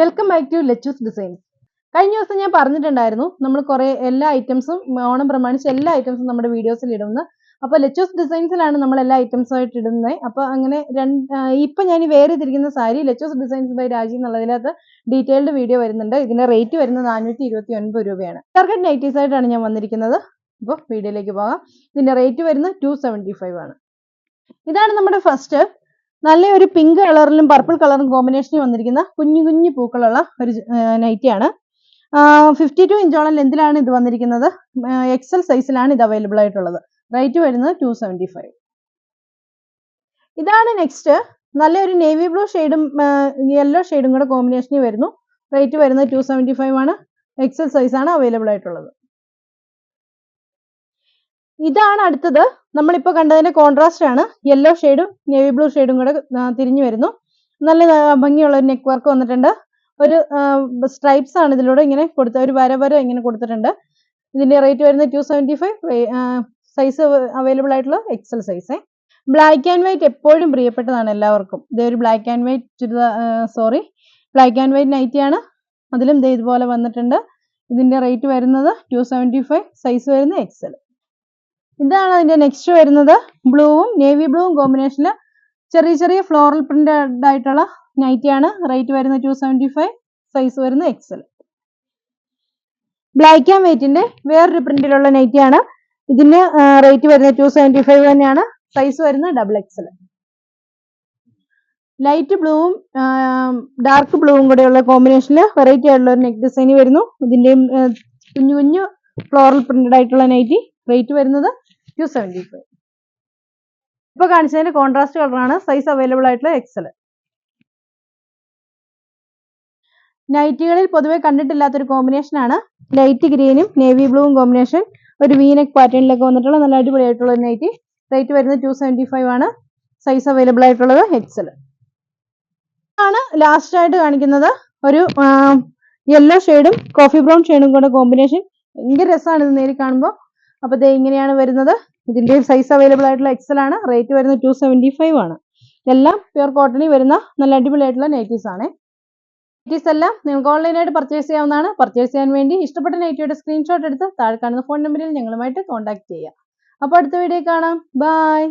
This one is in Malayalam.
Welcome back to Lechu's designs. കഴിഞ്ഞ ദിവസം ഞാൻ പറഞ്ഞിട്ടുണ്ടായിരുന്നു നമ്മൾ കുറെ എല്ലാ ഐറ്റംസും ഓണം പ്രമാണിച്ച് എല്ലാ ഐറ്റംസും നമ്മുടെ വീഡിയോസിൽ ഇടുന്നു. അപ്പോൾ ലെച്ചൂസ് ഡിസൈൻസിലാണ് നമ്മൾ എല്ലാ ഐറ്റംസും ആയിട്ട് ഇടുന്നത്. അപ്പോൾ അങ്ങനെ ഇപ്പൊ ഞാൻ വേറെ തിരിക്കുന്ന സാരി ലെച്ചൂസ് ഡിസൈൻസ് ബൈ രാജി എന്നുള്ളതിനകത്ത് ഡീറ്റെയിൽഡ് വീഡിയോ വരുന്നുണ്ട്. ഇതിന്റെ റേറ്റ് വരുന്നത് 429 രൂപയാണ്. ടാർഗറ്റ് നൈറ്റീസ് ആയിട്ടാണ് ഞാൻ വന്നിരിക്കുന്നത്. അപ്പോൾ വീഡിയോയിലേക്ക് പോകാം. ഇതിന്റെ റേറ്റ് വരുന്നത് 275 ആണ്. ഇതാണ് നമ്മുടെ ഫസ്റ്റ്. നല്ലൊരു പിങ്ക് കളറിലും പർപ്പിൾ കളറും കോമ്പിനേഷനിൽ വന്നിരിക്കുന്ന കുഞ്ഞു കുഞ്ഞു പൂക്കളുള്ള ഒരു നൈറ്റിയാണ്. 52 ഇഞ്ചോളം ലെന്തിലാണ് ഇത് വന്നിരിക്കുന്നത്. എക്സൽ സൈസിലാണ് ഇത് അവൈലബിൾ ആയിട്ടുള്ളത്. റേറ്റ് വരുന്നത് 275. ഇതാണ് നെക്സ്റ്റ്. നല്ലൊരു നേവി ബ്ലൂ ഷെയ്ഡും യെല്ലോ ഷെയ്ഡും കൂടെ കോമ്പിനേഷനിൽ വരുന്നു. റേറ്റ് വരുന്നത് 275 ആണ്. എക്സൽ സൈസാണ് അവൈലബിൾ ആയിട്ടുള്ളത്. ഇതാണ് അടുത്തത്. നമ്മളിപ്പോ കണ്ടതിന്റെ കോൺട്രാസ്റ്റ് ആണ്. യെല്ലോ ഷെയ്ഡും നേവി ബ്ലൂ ഷെയ്ഡും കൂടെ തിരിഞ്ഞു വരുന്നു. നല്ല ഭംഗിയുള്ള ഒരു നെക്ക് വർക്ക് വന്നിട്ടുണ്ട്. ഒരു സ്ട്രൈപ്സ് ആണ് ഇതിലൂടെ ഇങ്ങനെ കൊടുത്ത ഒരു വര ഇങ്ങനെ കൊടുത്തിട്ടുണ്ട്. ഇതിന്റെ റേറ്റ് വരുന്നത് 275. സൈസ് അവൈലബിൾ ആയിട്ടുള്ള XL size. Black and white എപ്പോഴും പ്രിയപ്പെട്ടതാണ് എല്ലാവർക്കും. ഇതൊരു ബ്ലാക്ക് ആൻഡ് വൈറ്റ് നൈറ്റിയാണ്. അതിലും ഇതുപോലെ വന്നിട്ടുണ്ട്. ഇതിന്റെ റേറ്റ് വരുന്നത് 275. സൈസ് വരുന്നത് എക്സൽ. ഇതാണ് അതിന്റെ നെക്സ്റ്റ് വരുന്നത്. ബ്ലൂവും നേവി ബ്ലൂവും കോമ്പിനേഷനിൽ ചെറിയ ചെറിയ ഫ്ലോറൽ പ്രിന്റഡ് ആയിട്ടുള്ള നൈറ്റിയാണ്. റേറ്റ് വരുന്നത് 275. സൈസ് വരുന്നത് എക്സൽ. ബ്ലാക്ക് ആൻഡ് വൈറ്റിന്റെ വേറൊരു പ്രിന്റിലുള്ള നൈറ്റിയാണ്. ഇതിന് റേറ്റ് വരുന്നത് 275 തന്നെയാണ്. സൈസ് വരുന്നത് ഡബിൾ എക്സൽ. ലൈറ്റ് ബ്ലൂവും ഡാർക്ക് ബ്ലൂവും കൂടെയുള്ള കോമ്പിനേഷനിൽ വെറൈറ്റി ആയിട്ടുള്ള ഒരു നെക്ക് ഡിസൈൻ വരുന്നു. ഇതിന്റെയും കുഞ്ഞു കുഞ്ഞു ഫ്ലോറൽ പ്രിന്റഡ് ആയിട്ടുള്ള നൈറ്റി. റേറ്റ് വരുന്നത് 275. ഇപ്പൊ കാണിച്ചതിന്റെ കോൺട്രാസ്റ്റ് കളറാണ്. സൈസ് അവൈലബിൾ ആയിട്ടുള്ള എക്സൽ. നൈറ്റികളിൽ പൊതുവെ കണ്ടിട്ടില്ലാത്തൊരു കോമ്പിനേഷൻ ആണ്. ലൈറ്റ് ഗ്രീനും നേവി ബ്ലൂവും കോമ്പിനേഷൻ. ഒരു വീനെക്ക് പാറ്റേണിലൊക്കെ വന്നിട്ടുള്ള നല്ല അടിപൊളിയായിട്ടുള്ള ഒരു നൈറ്റി. റേറ്റ് വരുന്നത് 275 ആണ്. സൈസ് അവൈലബിൾ ആയിട്ടുള്ളത് എക്സൽ ആണ്. ലാസ്റ്റ് ആയിട്ട് കാണിക്കുന്നത് ഒരു യെല്ലോ ഷെയ്ഡും കോഫി ബ്രൗൺ ഷെയ്ഡും കൂടെ കോമ്പിനേഷൻ. ഭയങ്കര രസമാണ് ഇത് നേരി കാണുമ്പോൾ. അപ്പൊ ഇത് ഇങ്ങനെയാണ് വരുന്നത്. ഇതിന്റെ സൈസ് അവൈലബിൾ ആയിട്ടുള്ള എക്സൽ ആണ്. റേറ്റ് വരുന്നത് 275 ആണ്. എല്ലാം പ്യുർ കോട്ടണിൽ വരുന്ന നല്ല അടിപൊളിയായിട്ടുള്ള നൈറ്റീസ് ആണ്. നൈറ്റീസ് എല്ലാം നിങ്ങൾക്ക് ഓൺലൈനായിട്ട് പർച്ചേസ് ചെയ്യാവുന്നതാണ്. പർച്ചേസ് ചെയ്യാൻ വേണ്ടി ഇഷ്ടപ്പെട്ട നൈറ്റിയുടെ സ്ക്രീൻഷോട്ട് എടുത്ത് താഴെ കാണുന്ന ഫോൺ നമ്പറിൽ ഞങ്ങളുമായിട്ട് കോൺടാക്ട് ചെയ്യുക. അപ്പോൾ അടുത്ത വീഡിയോ കാണാം. ബൈ.